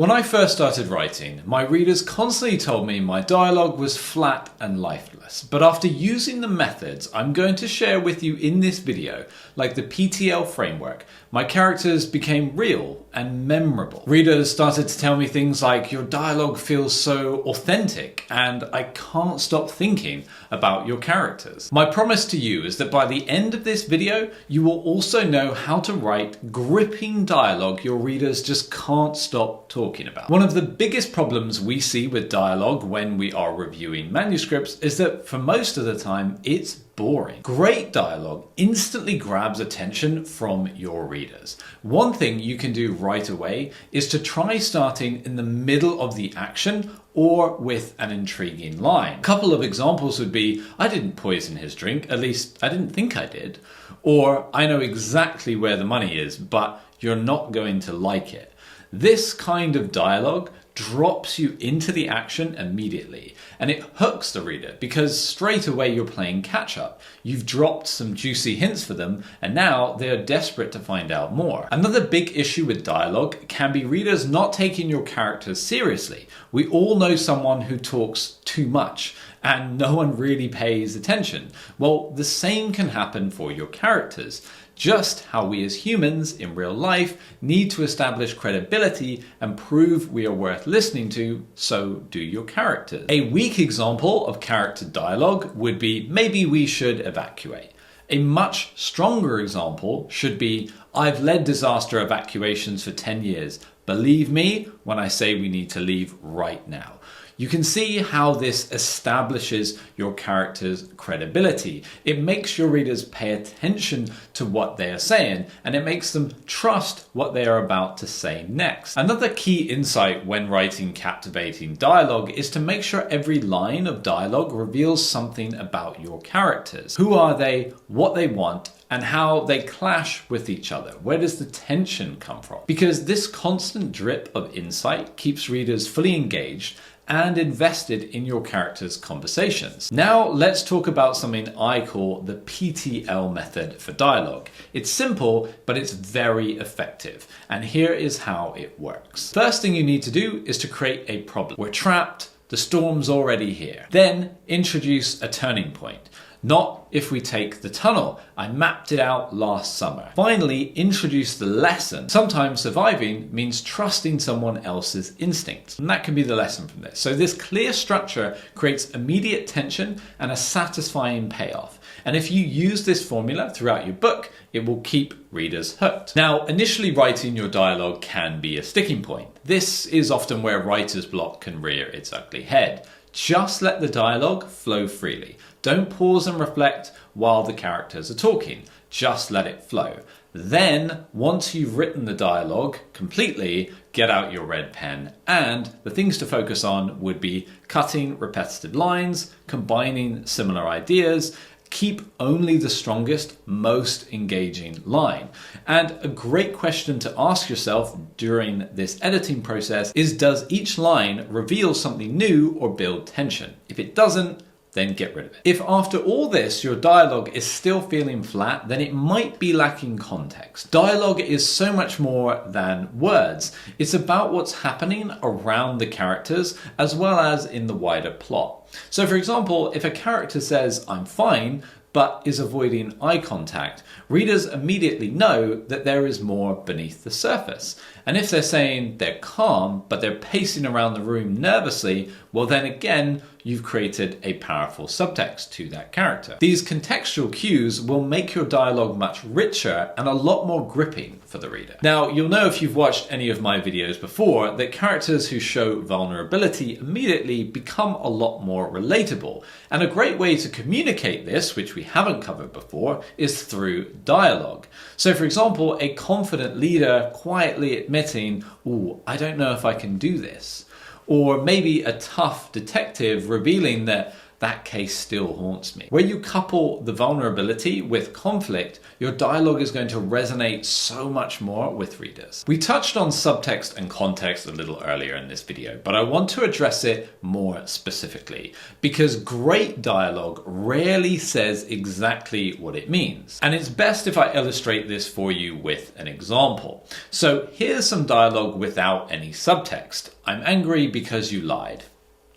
When I first started writing, my readers constantly told me my dialogue was flat and lifeless. But after using the methods I'm going to share with you in this video, like the PTL framework, my characters became real and memorable. Readers started to tell me things like, "Your dialogue feels so authentic," and "I can't stop thinking about your characters." My promise to you is that by the end of this video, you will also know how to write gripping dialogue your readers just can't stop talking about. One of the biggest problems we see with dialogue when we are reviewing manuscripts is that for most of the time, it's boring. Great dialogue instantly grabs attention from your readers. One thing you can do right away is to try starting in the middle of the action or with an intriguing line. A couple of examples would be, "I didn't poison his drink, at least I didn't think I did," or "I know exactly where the money is, but you're not going to like it." This kind of dialogue drops you into the action immediately, and it hooks the reader because straight away you're playing catch up. You've dropped some juicy hints for them, and now they're desperate to find out more. Another big issue with dialogue can be readers not taking your characters seriously. We all know someone who talks too much and no one really pays attention. Well, the same can happen for your characters. Just how we as humans in real life need to establish credibility and prove we are worth listening to, so do your characters. A weak example of character dialogue would be, "Maybe we should evacuate." A much stronger example should be, "I've led disaster evacuations for 10 years. Believe me when I say we need to leave right now." You can see how this establishes your character's credibility. It makes your readers pay attention to what they are saying, and it makes them trust what they are about to say next. Another key insight when writing captivating dialogue is to make sure every line of dialogue reveals something about your characters. Who are they, what they want, and how they clash with each other. Where does the tension come from? Because this constant drip of insight keeps readers fully engaged and invested in your characters' conversations. Now let's talk about something I call the PTL method for dialogue. It's simple, but it's very effective. And here is how it works. First thing you need to do is to create a problem. We're trapped, the storm's already here. Then introduce a turning point. Not if we take the tunnel. I mapped it out last summer. Finally, introduce the lesson. Sometimes surviving means trusting someone else's instincts. And that can be the lesson from this. So this clear structure creates immediate tension and a satisfying payoff. And if you use this formula throughout your book, it will keep readers hooked. Now, initially writing your dialogue can be a sticking point. This is often where writer's block can rear its ugly head. Just let the dialogue flow freely. Don't pause and reflect while the characters are talking. Just let it flow. Then, once you've written the dialogue completely, get out your red pen, and the things to focus on would be cutting repetitive lines, combining similar ideas, keep only the strongest, most engaging line. And a great question to ask yourself during this editing process is, does each line reveal something new or build tension? If it doesn't, then get rid of it. If after all this your dialogue is still feeling flat, then it might be lacking context. Dialogue is so much more than words. It's about what's happening around the characters as well as in the wider plot. So for example, if a character says, "I'm fine," but is avoiding eye contact, readers immediately know that there is more beneath the surface. And if they're saying they're calm, but they're pacing around the room nervously, well then again, you've created a powerful subtext to that character. These contextual cues will make your dialogue much richer and a lot more gripping for the reader. Now, you'll know if you've watched any of my videos before that characters who show vulnerability immediately become a lot more relatable. And a great way to communicate this, which we haven't covered before, is through dialogue. So for example, a confident leader quietly admitting, "Ooh, I don't know if I can do this." Or maybe a tough detective revealing that that case still haunts me. Where you couple the vulnerability with conflict, your dialogue is going to resonate so much more with readers. We touched on subtext and context a little earlier in this video, but I want to address it more specifically because great dialogue rarely says exactly what it means. And it's best if I illustrate this for you with an example. So here's some dialogue without any subtext. I'm angry because you lied.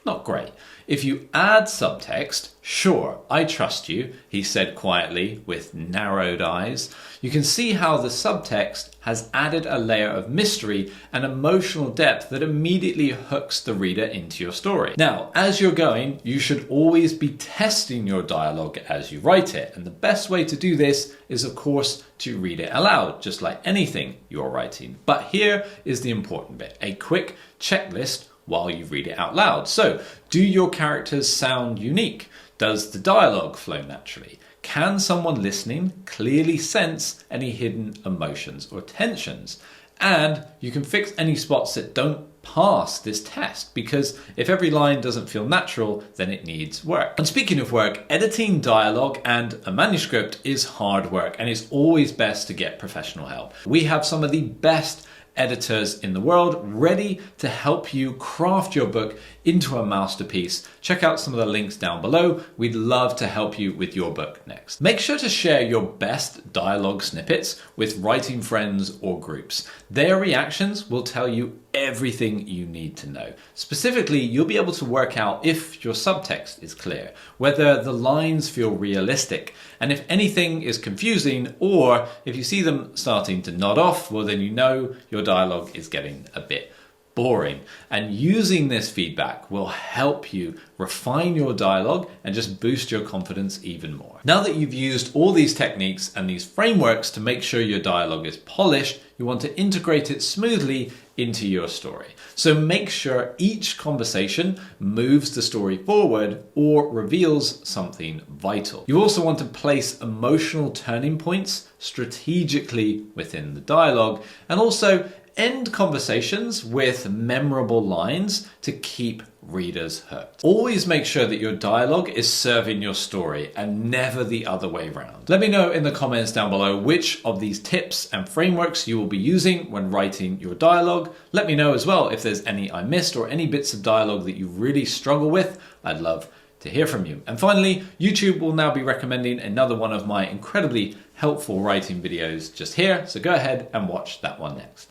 Not great. If you add subtext, sure, I trust you, he said quietly with narrowed eyes. You can see how the subtext has added a layer of mystery and emotional depth that immediately hooks the reader into your story. Now, as you're going, you should always be testing your dialogue as you write it. And the best way to do this is, of course, to read it aloud, just like anything you're writing. But here is the important bit, a quick checklist while you read it out loud. So, do your characters sound unique? Does the dialogue flow naturally? Can someone listening clearly sense any hidden emotions or tensions? And you can fix any spots that don't pass this test, because if every line doesn't feel natural, then it needs work. And speaking of work, editing dialogue and a manuscript is hard work, and it's always best to get professional help. We have some of the best editors in the world ready to help you craft your book into a masterpiece. Check out some of the links down below. We'd love to help you with your book next. Make sure to share your best dialogue snippets with writing friends or groups. Their reactions will tell you everything you need to know. Specifically, you'll be able to work out if your subtext is clear, whether the lines feel realistic, and if anything is confusing, or if you see them starting to nod off, well then you know your dialogue is getting a bit boring. And using this feedback will help you refine your dialogue and just boost your confidence even more. Now that you've used all these techniques and these frameworks to make sure your dialogue is polished, you want to integrate it smoothly into your story. So make sure each conversation moves the story forward or reveals something vital. You also want to place emotional turning points strategically within the dialogue, and also end conversations with memorable lines to keep readers hooked. Always make sure that your dialogue is serving your story and never the other way around. Let me know in the comments down below which of these tips and frameworks you will be using when writing your dialogue. Let me know as well if there's any I missed or any bits of dialogue that you really struggle with. I'd love to hear from you. And finally, YouTube will now be recommending another one of my incredibly helpful writing videos just here, so go ahead and watch that one next.